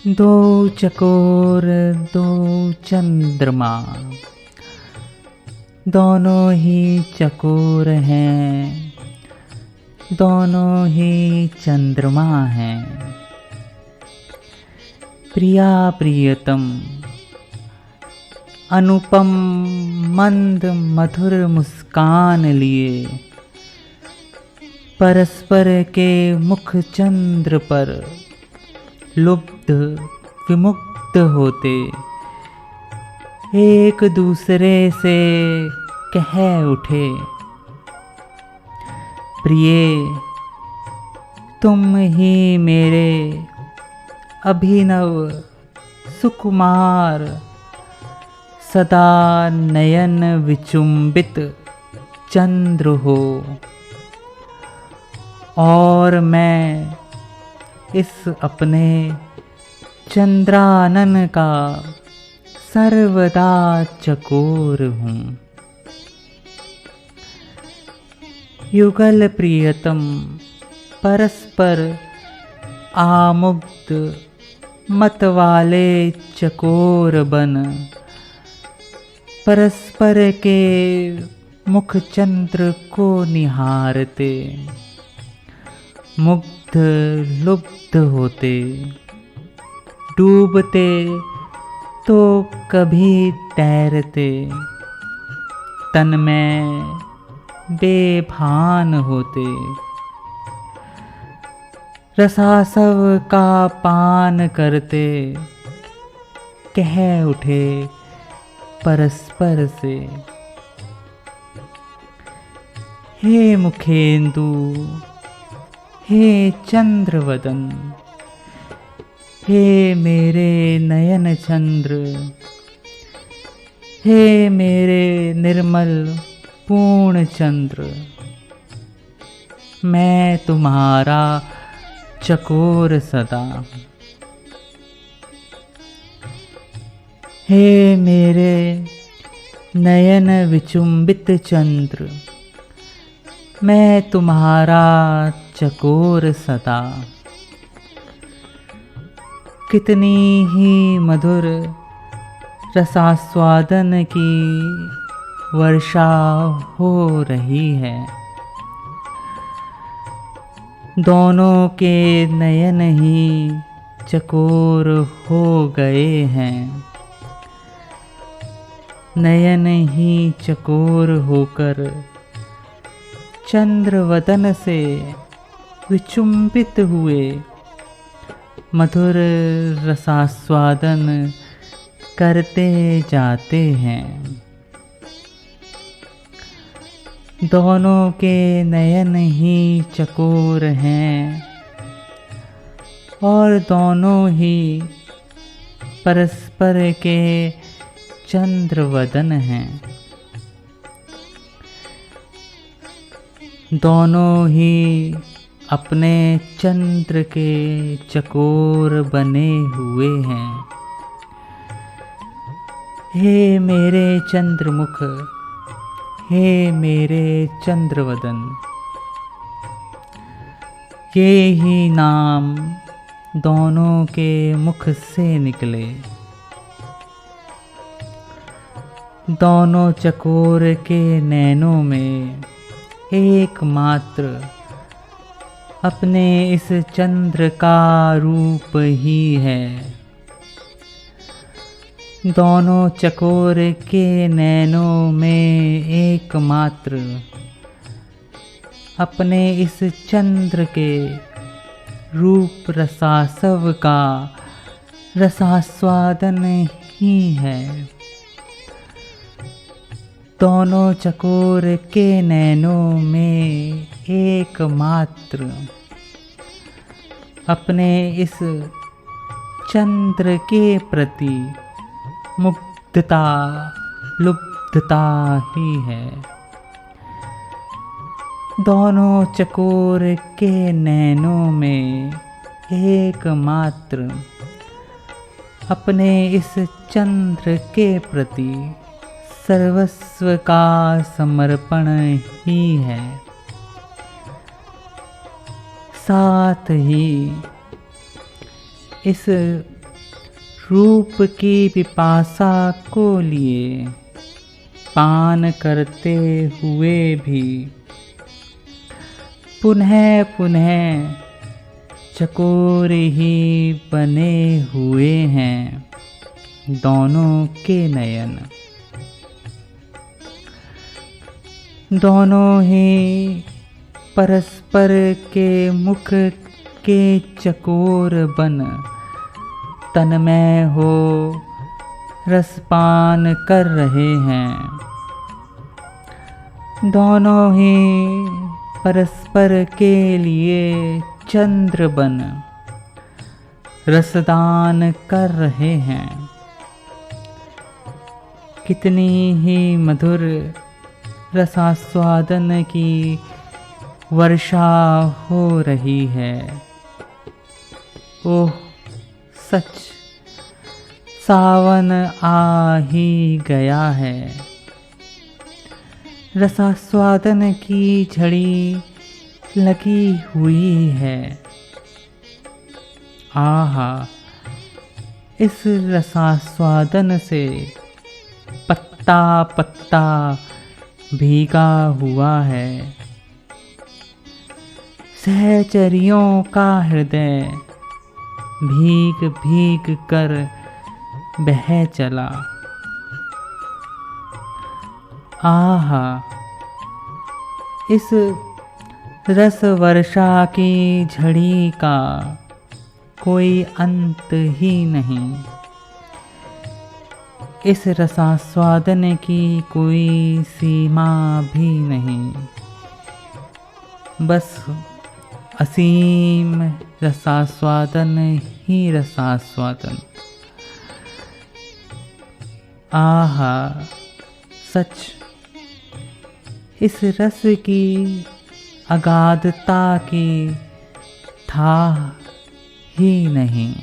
दो चकोर दो चंद्रमा, दोनों ही चकोर हैं, दोनों ही चंद्रमा हैं। प्रिया प्रियतम अनुपम मंद मधुर मुस्कान लिए परस्पर के मुख चंद्र पर लुब्ध विमुग्ध होते एक दूसरे से कह उठे, प्रिय तुम ही मेरे अभिनव सुकुमार सदा नयन विचुंबित चंद्र हो, और मैं इस अपने चंद्रानन का सर्वदा चकोर हूँ। युगल प्रियतम परस्पर आमुग्ध मतवाले चकोर बन परस्पर के मुख चंद्र को निहारते मुग्ध लुब्ध होते, डूबते तो कभी तैरते, तन में बेभान होते, रसासव का पान करते कह उठे परस्पर से, हे मुखेंदु हे चंद्रवदन, हे मेरे नयन चंद्र, हे मेरे निर्मल पूर्ण चंद्र, मैं तुम्हारा चकोर सदा। हे मेरे नयन विचुंबित चंद्र, मैं तुम्हारा चकोर सदा। कितनी ही मधुर रसास्वादन की वर्षा हो रही है, दोनों के नयन ही चकोर हो गए हैं, नयन ही चकोर होकर चंद्रवदन से विचुंबित हुए मधुर रसास्वादन करते जाते हैं। दोनों के नयन ही चकोर हैं और दोनों ही परस्पर के चंद्रवदन हैं। दोनों ही अपने चंद्र के चकोर बने हुए हैं। हे मेरे चंद्रमुख, हे मेरे चंद्रवदन, ये ही नाम दोनों के मुख से निकले। दोनों चकोर के नैनों में एकमात्र अपने इस चंद्र का रूप ही है। दोनों चकोर के नैनों में एकमात्र अपने इस चंद्र के रूप रसास्व का रसास्वादन ही है। दोनों चकोर के नैनों में एकमात्र अपने इस चंद्र के प्रति मुग्धता लुब्धता ही है। दोनों चकोर के नैनों में एकमात्र अपने इस चंद्र के प्रति सर्वस्व का समर्पण ही है। साथ ही इस रूप की पिपासा को लिए पान करते हुए भी पुनः पुनः चकोर ही बने हुए हैं दोनों के नयन। दोनों ही परस्पर के मुख के चकोर बन तन्मय हो रसपान कर रहे हैं। दोनों ही परस्पर के लिए चंद्र बन रसदान कर रहे हैं। कितनी ही मधुर रसास्वादन की वर्षा हो रही है। ओह सच, सावन आ ही गया है। रसास्वादन की झड़ी लगी हुई है। आहा, इस रसास्वादन से पत्ता पत्ता भीगा हुआ है। सहचरियों का हृदय भीग भीग कर बह चला। आहा, इस रस वर्षा की झड़ी का कोई अंत ही नहीं। इस रसास्वादन की कोई सीमा भी नहीं। बस असीम रसास्वादन ही रसास्वादन। आहा, सच, इस रस की अगाधता की था ही नहीं।